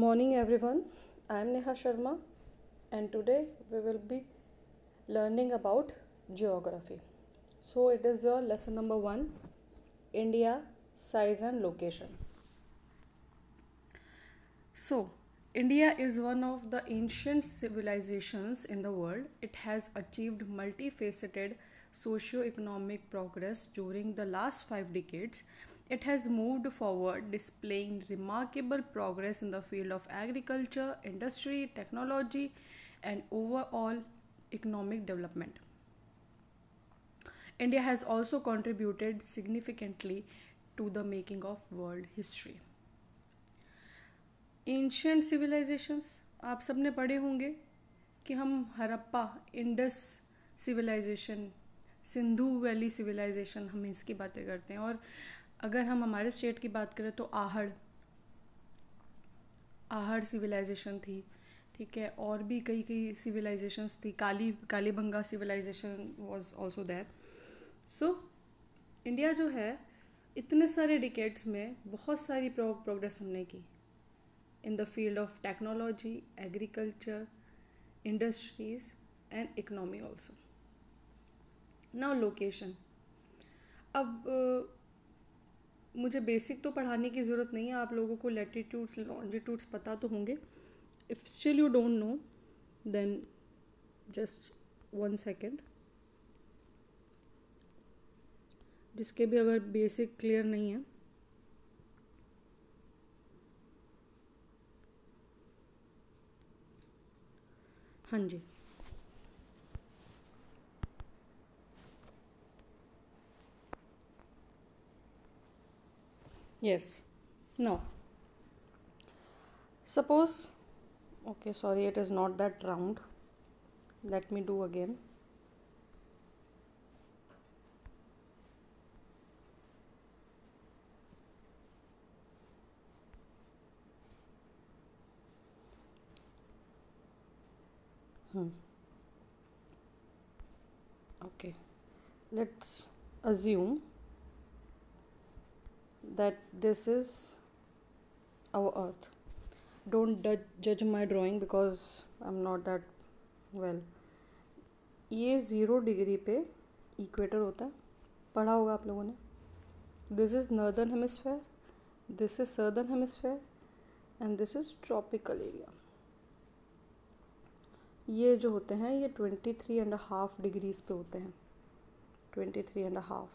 morning, everyone. I am Neha Sharma, and today we will be learning about geography. So, it is your lesson number 1, India, size and location. So, India is one of the ancient civilizations in the world. It has achieved multifaceted socio-economic progress during the last 5 decades. It has moved forward, displaying remarkable progress in the field of agriculture, industry, technology, and overall economic development. India has also contributed significantly to the making of world history. Ancient civilisations आप सब ने पढ़े होंगे कि हम Harappa, Indus civilisation, Sindhu valley civilisation, हम इसकी बातें करते हैं. और अगर हम हमारे स्टेट की बात करें तो आहड़ सिविलाइजेशन थी. ठीक है, और भी कई कई सिविलाइजेशंस थी. Kalibangan civilisation was also there. So India जो है, इतने सारे डिकेड्स में बहुत सारी प्रोग्रेस हमने की in the field of technology, agriculture, industries and economy also. Now location. अब मुझे बेसिक तो पढ़ाने की ज़रूरत नहीं है, आप लोगों को लैटिट्यूड्स लॉन्जिट्यूड्स पता तो होंगे. If still you don't know then just 1 second. जिसके भी अगर बेसिक क्लियर नहीं है, हाँ जी. Yes. Now, suppose, okay, sorry, it is not that round. Let me do again. Okay, let's assume that this is our earth. Don't judge my drawing because I'm not that well. ये 0 degree पे equator होता है, पढ़ा होगा आप लोगों ने. This is northern hemisphere, this is southern hemisphere and this is tropical area. ये जो होते हैं ये 23.5 डिग्रीज पे होते हैं. 23.5.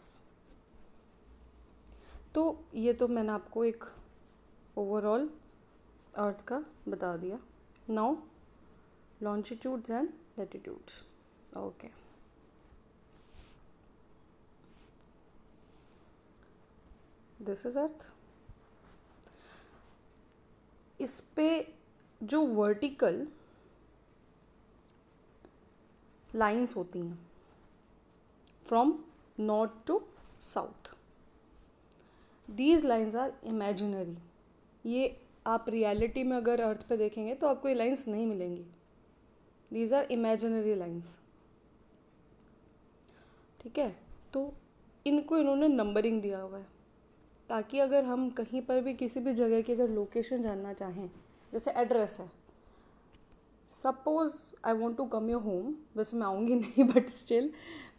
तो ये तो मैंने आपको एक ओवरऑल अर्थ का बता दिया. Now longitudes and latitudes. Okay, this is earth. इस पे जो वर्टिकल लाइंस होती हैं from north to south, these lines are imaginary. ये आप रियलिटी में अगर अर्थ पे देखेंगे तो आपको ये लाइंस नहीं मिलेंगी. These are imaginary lines. ठीक है, तो इनको इन्होंने नंबरिंग दिया हुआ है ताकि अगर हम कहीं पर भी किसी भी जगह की अगर लोकेशन जानना चाहें, जैसे एड्रेस है, suppose I want to come your home, वैसे मैं आऊँगी नहीं but still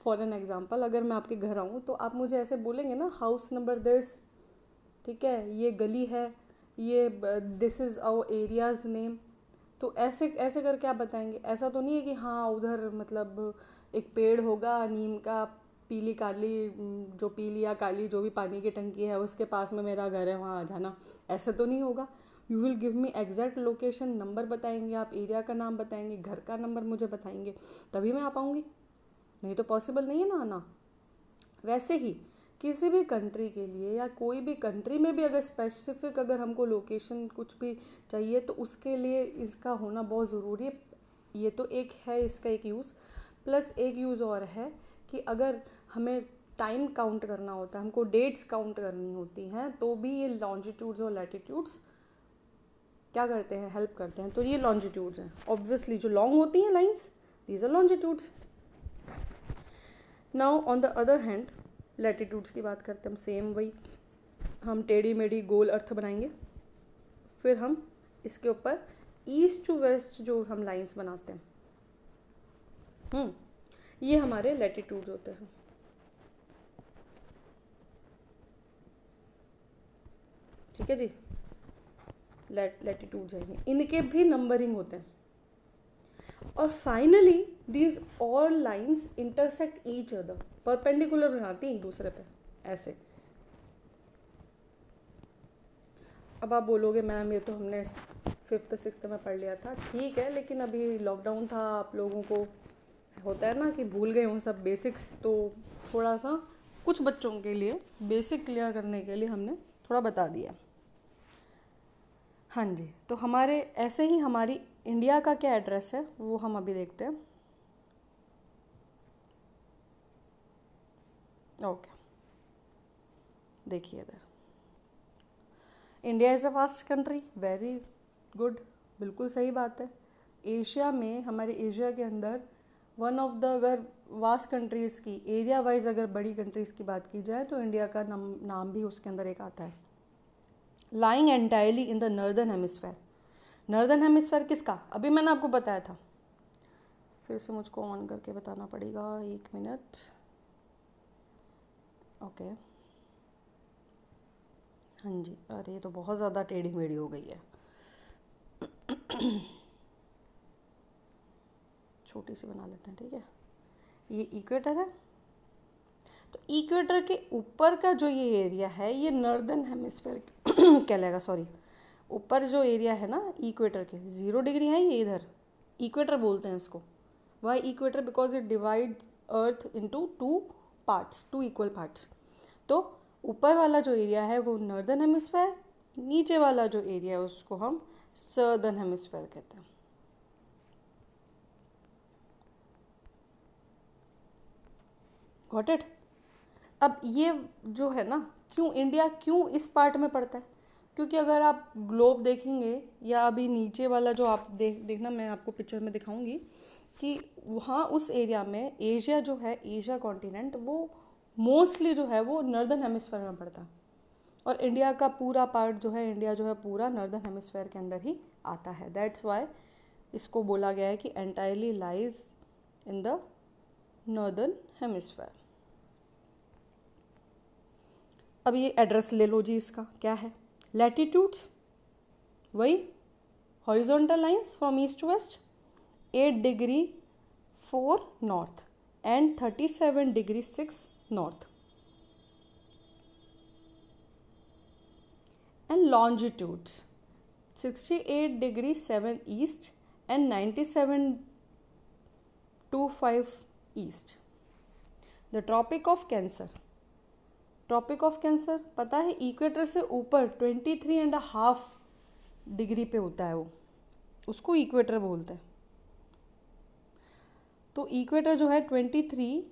for an example, अगर मैं आपके घर आऊँ तो आप मुझे ऐसे बोलेंगे ना, हाउस नंबर दिस. ठीक है, ये गली है, ये this is our area's name. तो ऐसे ऐसे करके आप बताएंगे. ऐसा तो नहीं है कि हाँ उधर मतलब एक पेड़ होगा नीम का, पीली काली, जो पीली या काली जो भी पानी की टंकी है उसके पास में मेरा घर है, वहाँ आ जाना. ऐसा तो नहीं होगा. You will give me exact location, number बताएंगे आप, एरिया का नाम बताएंगे, घर का नंबर मुझे बताएंगे, तभी मैं आ पाऊँगी. नहीं तो पॉसिबल नहीं है ना आना. वैसे ही किसी भी कंट्री के लिए या कोई भी कंट्री में भी अगर स्पेसिफिक अगर हमको लोकेशन कुछ भी चाहिए तो उसके लिए इसका होना बहुत ज़रूरी है. ये तो एक है इसका एक यूज़. प्लस एक यूज़ और है कि अगर हमें टाइम काउंट करना होता है, हमको डेट्स काउंट करनी होती हैं, तो भी ये लॉन्जिट्यूड्स और लैटिट्यूड्स क्या करते हैं, हेल्प करते हैं. तो ये लॉन्जिट्यूड्स हैं. ऑब्वियसली जो लॉन्ग होती हैं lines, these are longitudes. Now on the other hand latitudes की बात करते हैं हम. सेम वही, हम टेढ़ी मेढ़ी गोल अर्थ बनाएंगे, फिर हम इसके ऊपर ईस्ट टू वेस्ट जो हम लाइंस बनाते हैं, ये हमारे लैटिट्यूड होते हैं। ठीक है जी, लैटिट्यूड्स हैं ये, इनके भी नंबरिंग होते हैं। और finally these all lines intersect each other, perpendicular बनाती हैं एक दूसरे पे ऐसे। अब आप बोलोगे मैम ये तो हमने 5th 6th में पढ़ लिया था, ठीक है, लेकिन अभी लॉकडाउन था, आप लोगों को होता है ना कि भूल गए हों सब बेसिक्स, तो थोड़ा सा कुछ बच्चों के लिए बेसिक क्लियर करने के लिए हमने थोड़ा बता दिया। हाँ जी, तो हमारे ऐसे ही हमारी इंडिया का क्या एड्रेस है वो हम अभी देखते हैं। ओके, देखिए इधर, India is a vast country, very good, बिल्कुल सही बात है। एशिया में, हमारे एशिया के अंदर वन ऑफ द, अगर वास्ट कंट्रीज़ की एरिया वाइज अगर बड़ी कंट्रीज़ की बात की जाए तो इंडिया का नाम भी उसके अंदर एक आता है। Lying entirely in the northern hemisphere. Northern hemisphere किसका, अभी मैंने आपको बताया था, फिर से मुझको ऑन करके बताना पड़ेगा, 1 मिनट। ओके, हाँ जी, अरे ये तो बहुत ज़्यादा टेढ़ी मेढ़ी हो गई है, छोटी सी बना लेते हैं, ठीक है। ये इक्वेटर है, तो इक्वेटर के ऊपर का जो ये एरिया है ये नॉर्दर्न हेमिस्फेयर कहलाएगा, सॉरी, ऊपर जो एरिया है ना इक्वेटर के, 0 डिग्री है ये, इधर इक्वेटर बोलते हैं इसको। Why equator, because it divide earth into 2 parts, 2 equal parts. तो ऊपर वाला जो एरिया है वो नॉर्दर्न हेमिस्फेयर, नीचे वाला जो एरिया है उसको हम सदर्न हेमिस्फेयर कहते हैं। Got it. अब ये जो है ना, क्यों इंडिया क्यों इस पार्ट में पड़ता है, क्योंकि अगर आप ग्लोब देखेंगे या अभी नीचे वाला जो आप देखना, मैं आपको पिक्चर में दिखाऊंगी कि वहाँ उस एरिया में एशिया जो है, एशिया कॉन्टिनेंट, वो मोस्टली जो है वो नॉर्दर्न हेमिस्फेयर में पड़ता है। और इंडिया का पूरा पार्ट जो है, इंडिया जो है पूरा नॉर्दर्न हेमिस्फेयर के अंदर ही आता है। दैट्स वाई इसको बोला गया है कि entirely lies in the northern hemisphere. अब ये एड्रेस ले लो जी, इसका क्या है, लैटिट्यूड्स वही horizontal lines from east to west, 8 degree 4 north and 37 degree 6 north, and longitudes 68 degree 7 east and 97.25 east. The tropic of cancer, tropic of cancer पता है equator से ऊपर 23.5 डिग्री पे होता है, वो उसको इक्वेटर बोलते हैं। तो इक्वेटर जो है 23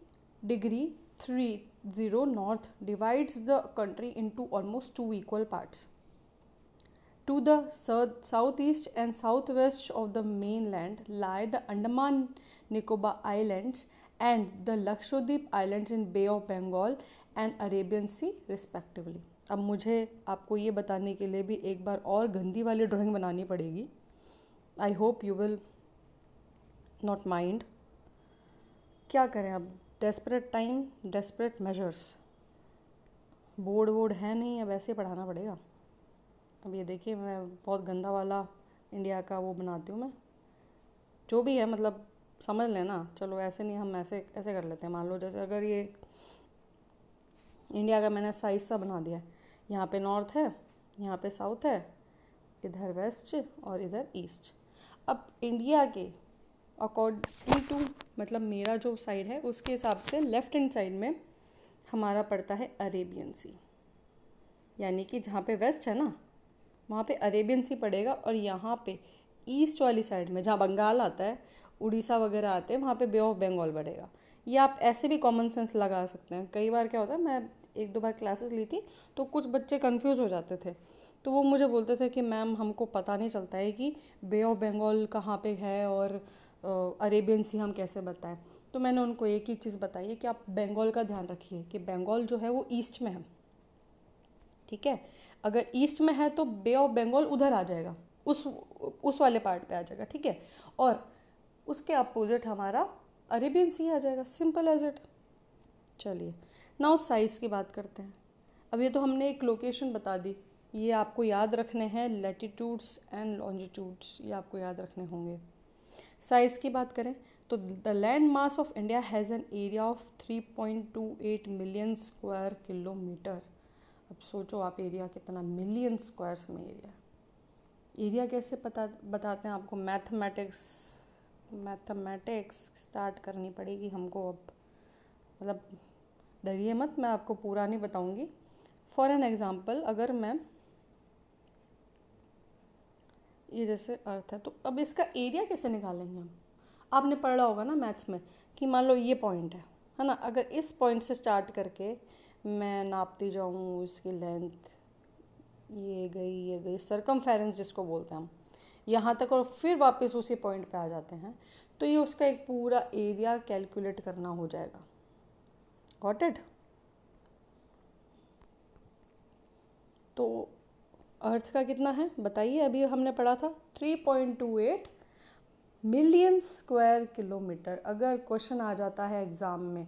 degree 30 north divides the country into almost 2 equal parts. To the south east and south west of the main land lie the Andaman Nicobar Islands and the Lakshadweep Islands in Bay of Bengal and Arabian Sea respectively। अब मुझे आपको ये बताने के लिए भी एक बार और गंदी वाली ड्राइंग बनानी पड़ेगी। I hope you will not mind. क्या करें अब, desperate time desperate measures, board है नहीं, अब ऐसे पढ़ाना पड़ेगा। अब ये देखिए, मैं बहुत गंदा वाला इंडिया का वो बनाती हूँ मैं, जो भी है मतलब समझ लेना। चलो ऐसे नहीं, हम ऐसे ऐसे कर लेते हैं। मान लो जैसे अगर ये इंडिया का मैंने साइज सा बना दिया है, यहाँ पे नॉर्थ है, यहाँ पे साउथ है, इधर वेस्ट और इधर ईस्ट। अब इंडिया के अकॉर्डिंग टू, मतलब मेरा जो साइड है उसके हिसाब से लेफ्ट हैंड साइड में हमारा पड़ता है अरेबियन सी, यानी कि जहाँ पे वेस्ट है ना वहाँ पे अरेबियन सी पड़ेगा, और यहाँ पे ईस्ट वाली साइड में जहाँ बंगाल आता है, उड़ीसा वगैरह आते हैं, वहाँ पे बे ऑफ बंगाल पड़ेगा। ये आप ऐसे भी कॉमन सेंस लगा सकते हैं। कई बार क्या होता है, मैं 1-2 बार क्लासेस ली थी तो कुछ बच्चे कंफ्यूज हो जाते थे, तो वो मुझे बोलते थे कि मैम हमको पता नहीं चलता है कि बे ऑफ बंगाल कहाँ पे है और अरेबियन सी हम कैसे बताएं। तो मैंने उनको एक ही चीज़ बताई है कि आप बंगाल का ध्यान रखिए कि बंगाल जो है वो ईस्ट में है, ठीक है। अगर ईस्ट में है तो बे ऑफ बंगाल उधर आ जाएगा, उस वाले पार्ट पे आ जाएगा, ठीक है। और उसके अपोजिट हमारा अरेबियन सी आ जाएगा, सिंपल एज इट। चलिए नाउ साइज़ की बात करते हैं। अब ये तो हमने एक लोकेशन बता दी, ये आपको याद रखने हैं, लैटिट्यूड्स एंड लॉन्जिट्यूड्स, ये आपको याद रखने होंगे। साइज़ की बात करें तो the land mass of India has an area of 3.28 million square kilometre. अब सोचो आप, एरिया कितना, मिलियन स्क्वायर्स में एरिया कैसे पता बताते हैं आपको, मैथमेटिक्स स्टार्ट करनी पड़ेगी हमको अब, मतलब डरिए मत, मैं आपको पूरा नहीं बताऊंगी। फॉर एन एग्जांपल, अगर मैं ये जैसे अर्थ है, तो अब इसका एरिया कैसे निकालेंगे हम। आपने पढ़ा होगा ना मैथ्स में कि मान लो ये पॉइंट है ना, अगर इस पॉइंट से स्टार्ट करके मैं नापती जाऊँ इसकी लेंथ, ये गई सरकमफेरेंस जिसको बोलते हैं हम, यहाँ तक, और फिर वापस उसी पॉइंट पे आ जाते हैं, तो ये उसका एक पूरा एरिया कैलकुलेट करना हो जाएगा। Got it. तो अर्थ का कितना है बताइए, अभी हमने पढ़ा था 3.28 मिलियन स्क्वायर किलोमीटर। अगर क्वेश्चन आ जाता है एग्ज़ाम में,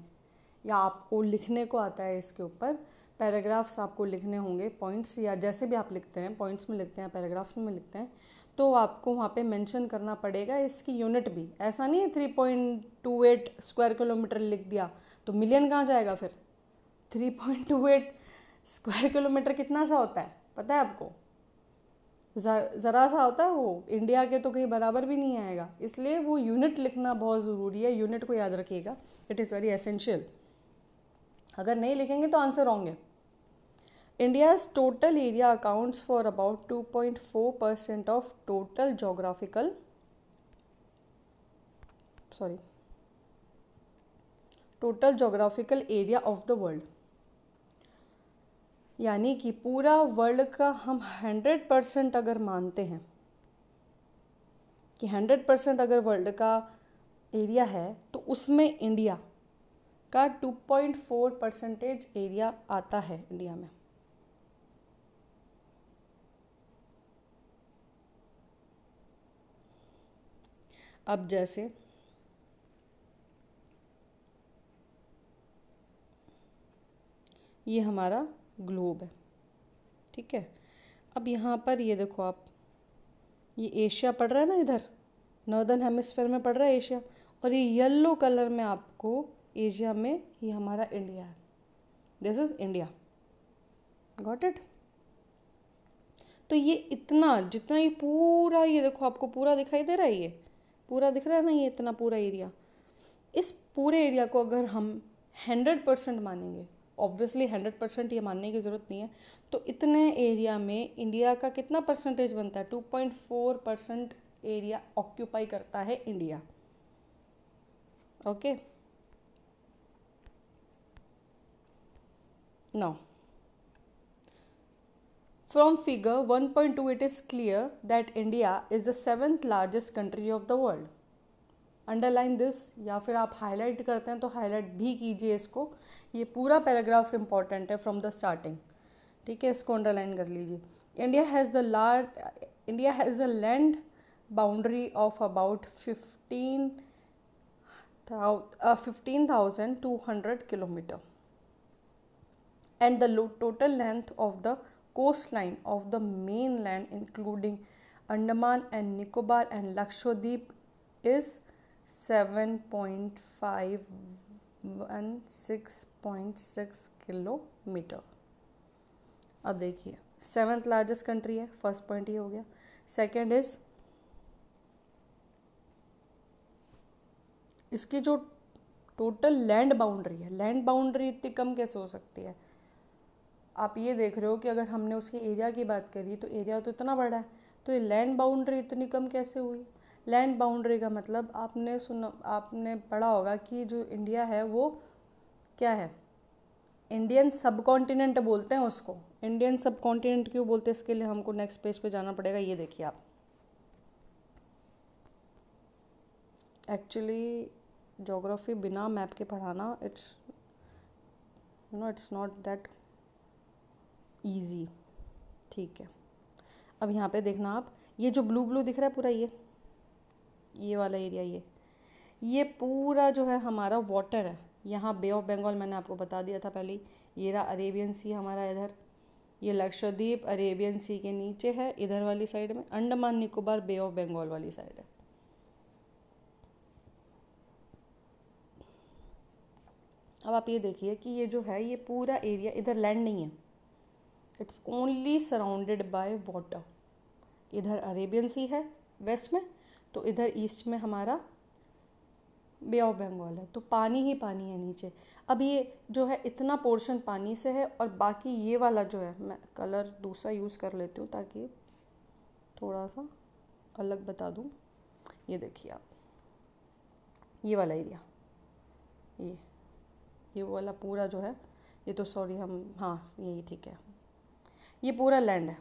या आपको लिखने को आता है, इसके ऊपर पैराग्राफ्स आपको लिखने होंगे, पॉइंट्स, या जैसे भी आप लिखते हैं, पॉइंट्स में लिखते हैं, पैराग्राफ्स में लिखते हैं, तो आपको वहाँ पे मेंशन करना पड़ेगा इसकी यूनिट भी। ऐसा नहीं है 3.28 स्क्वायर किलोमीटर लिख दिया तो मिलियन कहाँ जाएगा फिर। 3.28 स्क्वायर किलोमीटर कितना सा होता है पता है आपको, ज़रा सा होता है वो, इंडिया के तो कहीं बराबर भी नहीं आएगा। इसलिए वो यूनिट लिखना बहुत ज़रूरी है, यूनिट को याद रखिएगा, इट इज़ वेरी एसेंशियल। अगर नहीं लिखेंगे तो आंसर रॉन्ग है। India's total area accounts for about 2.4% of total geographical area of the world. यानी कि पूरा वर्ल्ड का हम 100% अगर मानते हैं कि 100% अगर वर्ल्ड का एरिया है, तो उसमें इंडिया का 2.4% एरिया आता है इंडिया में। अब जैसे ये हमारा ग्लोब है, ठीक है। अब यहाँ पर ये देखो आप, ये एशिया पड़ रहा है ना, इधर नॉर्दर्न हेमिस्फेयर में पड़ रहा है एशिया, और ये येलो कलर में आपको एशिया में ये हमारा इंडिया है, this is India. Got it. तो ये इतना, जितना ये पूरा, ये देखो आपको पूरा दिखाई दे रहा है, ये पूरा दिख रहा है ना, ये इतना पूरा एरिया, इस पूरे एरिया को अगर हम 100% मानेंगे, ऑब्वियसली 100% ये मानने की ज़रूरत नहीं है, तो इतने एरिया में इंडिया का कितना परसेंटेज बनता है, 2.4% एरिया ऑक्यूपाई करता है India. Okay, now from figure 1.2 it is clear that India is the 7th largest country of the world. Underline this, या फिर आप हाईलाइट करते हैं तो हाईलाइट भी कीजिए इसको, ये पूरा पैराग्राफ इंपॉर्टेंट है फ्रॉम द स्टार्टिंग, ठीक है, इसको अंडरलाइन कर लीजिए। India has a land boundary of about 15,200 kilometre and the total length of the coast line of the main land including Andaman and Nicobar and Lakshadweep is 7.516.6 kilometre. अब देखिए, 7th largest country है, first point ये हो गया। Second is इसकी जो total land boundary है, land boundary इतनी कम कैसे हो सकती है। आप ये देख रहे हो कि अगर हमने उसके एरिया की बात करी तो एरिया तो इतना बड़ा है, तो ये लैंड बाउंड्री इतनी कम कैसे हुई। लैंड बाउंड्री का मतलब आपने पढ़ा होगा कि जो इंडिया है वो क्या है, इंडियन सब कॉन्टिनेंट बोलते हैं उसको। इंडियन सब कॉन्टिनेंट क्यों बोलते हैं, इसके लिए हमको नेक्स्ट पेज पे जाना पड़ेगा। ये देखिए आप, एक्चुअली ज्योग्राफी बिना मैप के पढ़ाना इट्स नॉट दैट ईजी, ठीक है। अब यहाँ पे देखना आप, ये जो ब्लू ब्लू दिख रहा है पूरा, ये वाला एरिया, ये पूरा जो है हमारा वाटर है। यहाँ बे ऑफ बंगाल मैंने आपको बता दिया था पहले ही। ये रहा अरेबियन सी हमारा इधर, ये लक्षद्वीप अरेबियन सी के नीचे है इधर वाली साइड में, अंडमान निकोबार बे ऑफ बंगाल वाली साइड है। अब आप ये देखिए कि ये जो है ये पूरा एरिया, इधर लैंड नहीं है, it's only surrounded by water. इधर अरेबियन सी है वेस्ट में, तो इधर ईस्ट में हमारा बे ऑफ बंगाल है, तो पानी ही पानी है नीचे। अब ये जो है इतना पोर्शन पानी से है, और बाकी ये वाला जो है, मैं कलर दूसरा यूज़ कर लेती हूँ ताकि थोड़ा सा अलग बता दूँ। ये देखिए आप, ये वाला एरिया, ये वाला पूरा जो है, ये तो सॉरी हम, हाँ यही ठीक है, ये पूरा लैंड है।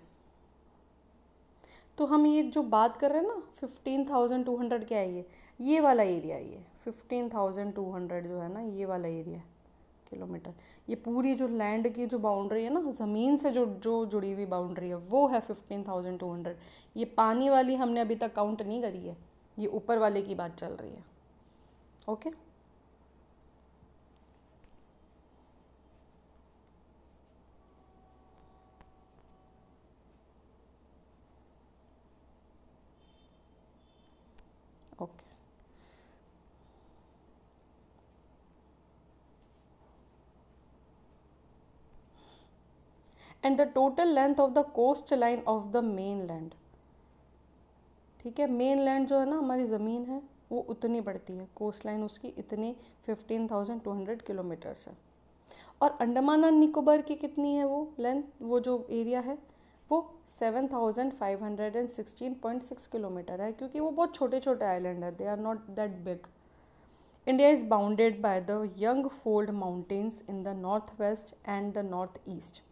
तो हम ये जो बात कर रहे हैं ना 15,200 क्या है, ये वाला एरिया है, ये 15,200 जो है ना, ये वाला एरिया किलोमीटर। ये पूरी जो लैंड की जो बाउंड्री है ना, ज़मीन से जो जुड़ी हुई बाउंड्री है, वो है 15,200। ये पानी वाली हमने अभी तक काउंट नहीं करी है, ये ऊपर वाले की बात चल रही है। Okay, okay. And the total length of the coast line of the main land, ठीक है, मेन लैंड जो है ना हमारी ज़मीन है वो उतनी बढ़ती है, कोस्ट लाइन उसकी इतनी 15,200 किलोमीटर्स है। और अंडमान एंड निकोबार की कितनी है वो लेंथ, वो जो एरिया है वो 7,516.6 किलोमीटर है, क्योंकि वो बहुत छोटे छोटे आइलैंड है, they are not that big. India is bounded by the young fold mountains in the north west and the north east.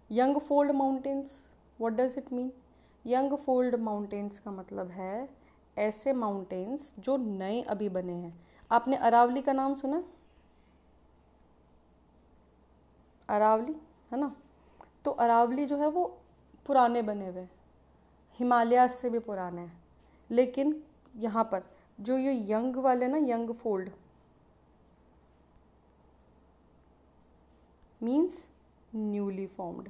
Young fold mountains, what does it mean? Young fold mountains का मतलब है ऐसे mountains जो नए अभी बने हैं। आपने अरावली का नाम सुना? अरावली है ना, तो अरावली जो है वो पुराने बने हुए, हिमालय से भी पुराने हैं। लेकिन यहाँ पर जो ये यंग वाले ना, young fold means newly formed,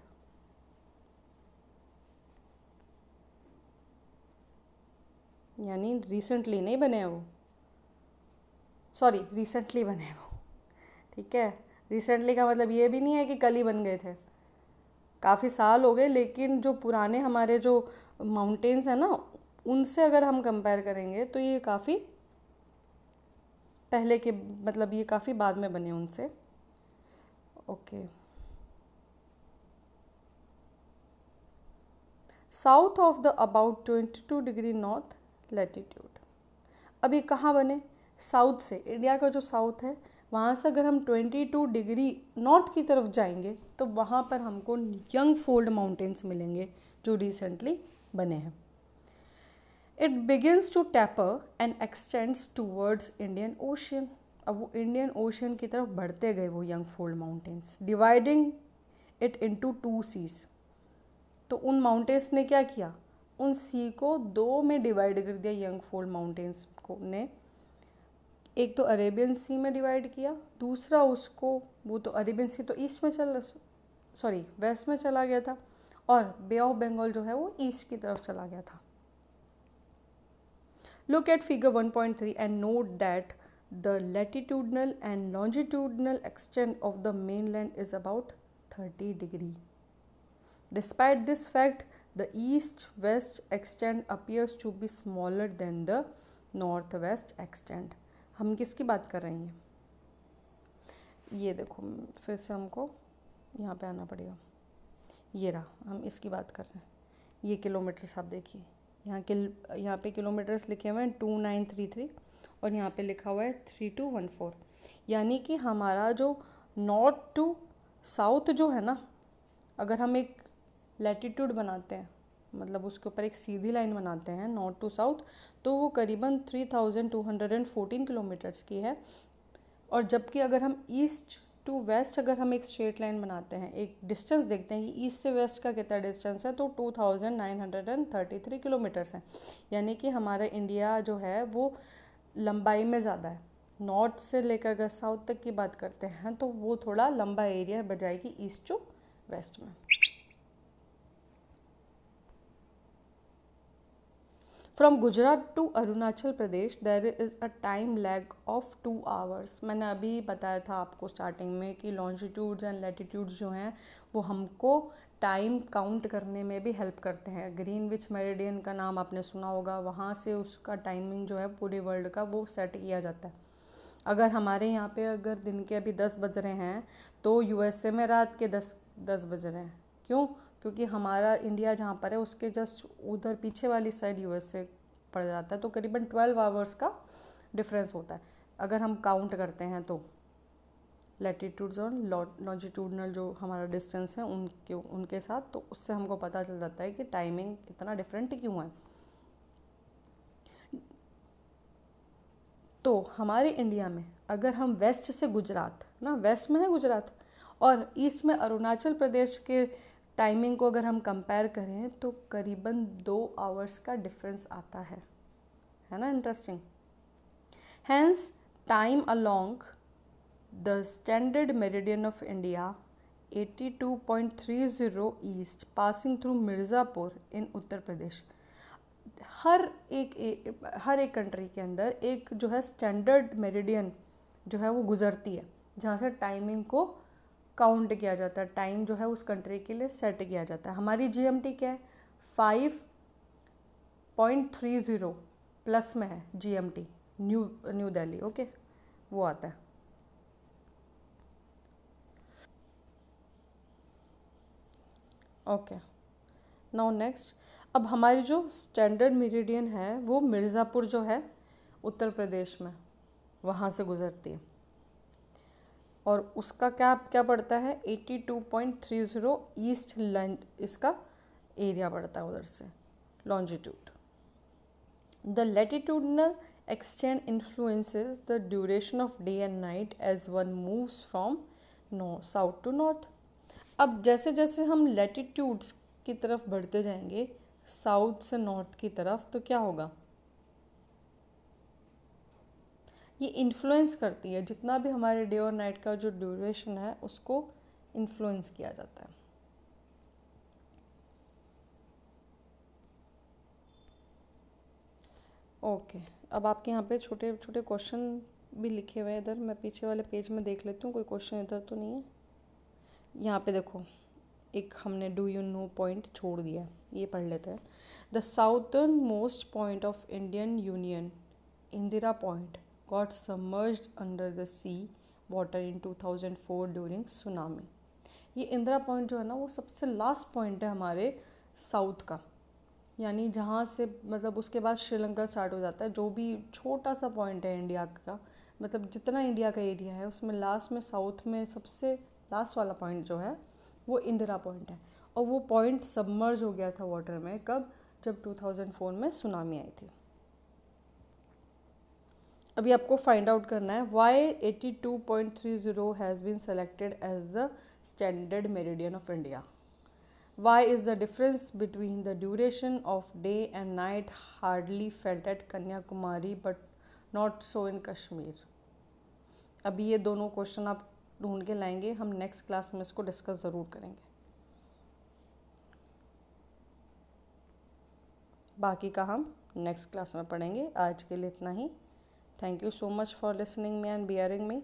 यानी रिसेंटली नहीं बने हैं वो, सॉरी रिसेंटली बने हैं वो, ठीक है। रिसेंटली का मतलब ये भी नहीं है कि कल ही बन गए थे, काफ़ी साल हो गए। लेकिन जो पुराने हमारे जो माउंटेन्स हैं ना, उनसे अगर हम कंपेयर करेंगे तो ये काफ़ी पहले के, मतलब ये काफ़ी बाद में बने उनसे। Okay, south of the about 22 degree north latitude. अभी कहाँ बने? साउथ से, इंडिया का जो साउथ है वहाँ से अगर हम 22 डिग्री नॉर्थ की तरफ जाएंगे तो वहाँ पर हमको यंग फोल्ड माउंटेन्स मिलेंगे जो रिसेंटली बने हैं। It begins to taper and extends towards Indian ocean. अब वो इंडियन ओशन की तरफ बढ़ते गए वो young fold mountains, dividing it into 2 seas. तो उन माउंटेन्स ने क्या किया, उन सी को 2 में डिवाइड कर दिया यंग फोल्ड माउंटेन्स को ने। एक तो अरेबियन सी में डिवाइड किया, दूसरा उसको, वो तो अरेबियन सी तो ईस्ट में वेस्ट में चला गया था, और बे ऑफ बंगाल जो है वो ईस्ट की तरफ चला गया था। Look at figure 1.3 and note that the latitudinal and longitudinal extent of the mainland is about 30 degree. Despite this fact the east west extent appears to be smaller than the north west extent. हम किसकी बात कर रहे हैं? ये देखो, फिर से हमको यहाँ पे आना पड़ेगा। ये रहा, हम इसकी बात कर रहे हैं। ये किलोमीटर्स आप देखिए, यहाँ पे किलोमीटर्स लिखे हुए हैं 2933 और यहाँ पे लिखा हुआ है 3214। यानी कि हमारा जो नॉर्थ टू साउथ जो है ना, अगर हम एक लैटिट्यूड बनाते हैं, मतलब उसके ऊपर एक सीधी लाइन बनाते हैं नॉर्थ टू साउथ, तो वो करीबन 3214 किलोमीटर्स की है। और जबकि अगर हम ईस्ट टू वेस्ट अगर हम एक स्ट्रेट लाइन बनाते हैं, एक डिस्टेंस देखते हैं कि ईस्ट से वेस्ट का कितना डिस्टेंस है, तो 2933 किलोमीटर्स है। यानी कि हमारा इंडिया जो है वो लंबाई में ज़्यादा है। नॉर्थ से लेकर अगर साउथ तक की बात करते हैं तो वो थोड़ा लंबा एरिया है बजाय कि ईस्ट टू वेस्ट में। From Gujarat to Arunachal Pradesh there is a time lag of 2 hours. मैंने अभी बताया था आपको स्टार्टिंग में कि लॉन्जिट्यूड्स एंड लैटिट्यूड्स जो हैं वो हमको टाइम काउंट करने में भी हेल्प करते हैं। ग्रीनविच मेरिडियन का नाम आपने सुना होगा, वहाँ से उसका टाइमिंग जो है पूरे वर्ल्ड का वो सेट किया जाता है। अगर हमारे यहाँ पे अगर दिन के अभी 10 बज रहे हैं तो यूएसए में रात के 10 बज रहे हैं। क्यों? क्योंकि हमारा इंडिया जहाँ पर है उसके जस्ट उधर पीछे वाली साइड यूएसए पड़ जाता है, तो करीबन 12 आवर्स का डिफरेंस होता है अगर हम काउंट करते हैं तो। लैटिट्यूड्स और लॉन्जिट्यूडनल जो हमारा डिस्टेंस है उनके साथ, तो उससे हमको पता चल जाता है कि टाइमिंग इतना डिफरेंट क्यों है। तो हमारे इंडिया में अगर हम वेस्ट से गुजरात, ना वेस्ट में है गुजरात, और ईस्ट में अरुणाचल प्रदेश के टाइमिंग को अगर हम कंपेयर करें तो करीबन 2 आवर्स का डिफरेंस आता है ना। Interesting. Hence time along the standard meridian of India 82.30 east passing through Mirzapur in Uttar Pradesh. हर एक कंट्री के अंदर एक जो है स्टैंडर्ड मेरिडियन जो है वो गुजरती है, जहाँ से टाइमिंग को काउंट किया जाता है, टाइम जो है उस कंट्री के लिए सेट किया जाता है। हमारी जीएमटी क्या है? 5.30 प्लस में है जीएमटी, न्यू दिल्ली, ओके, वो आता है। ओके, नाउ नेक्स्ट, अब हमारी जो स्टैंडर्ड मेरिडियन है वो मिर्ज़ापुर जो है उत्तर प्रदेश में, वहाँ से गुजरती है, और उसका क्या पड़ता है? 82.30 ईस्ट लैंड, इसका एरिया पड़ता है उधर से, longitude. The latitudinal extend influences the duration of day and night as one moves from south to north. अब जैसे जैसे हम लैटिट्यूड्स की तरफ बढ़ते जाएंगे साउथ से नॉर्थ की तरफ, तो क्या होगा? ये इन्फ्लुएंस करती है, जितना भी हमारे डे और नाइट का जो ड्यूरेशन है उसको इन्फ्लुएंस किया जाता है। ओके, अब आपके यहाँ पे छोटे छोटे क्वेश्चन भी लिखे हुए हैं इधर, मैं पीछे वाले पेज में देख लेती हूँ कोई क्वेश्चन इधर तो नहीं है। यहाँ पे देखो, एक हमने डू यू नो पॉइंट छोड़ दिया, ये पढ़ लेते हैं। The southern most point of Indian union, Indira point, got submerged under the sea water in 2004 during tsunami. ये इंदिरा पॉइंट जो है ना वो सबसे लास्ट पॉइंट है हमारे साउथ का, यानी जहाँ से मतलब उसके बाद श्रीलंका स्टार्ट हो जाता है। जो भी छोटा सा पॉइंट है इंडिया का, मतलब जितना इंडिया का एरिया है उसमें लास्ट में साउथ में सबसे लास्ट वाला पॉइंट जो है वो इंदिरा पॉइंट है, और वो पॉइंट सबमर्ज हो गया था वाटर में। कब? जब 2004 में सुनामी आई थी। अभी आपको फाइंड आउट करना है why 82.30 has been selected as the standard meridian of India. Why is the difference between the duration of day and night hardly felt at Kanyakumari but not so in Kashmir. अभी ये दोनों question आप ढूंढ के लाएंगे, हम नेक्स्ट क्लास में इसको डिस्कस ज़रूर करेंगे। बाकी का हम नेक्स्ट क्लास में पढ़ेंगे। आज के लिए इतना ही। Thank you so much for listening me and bearing me.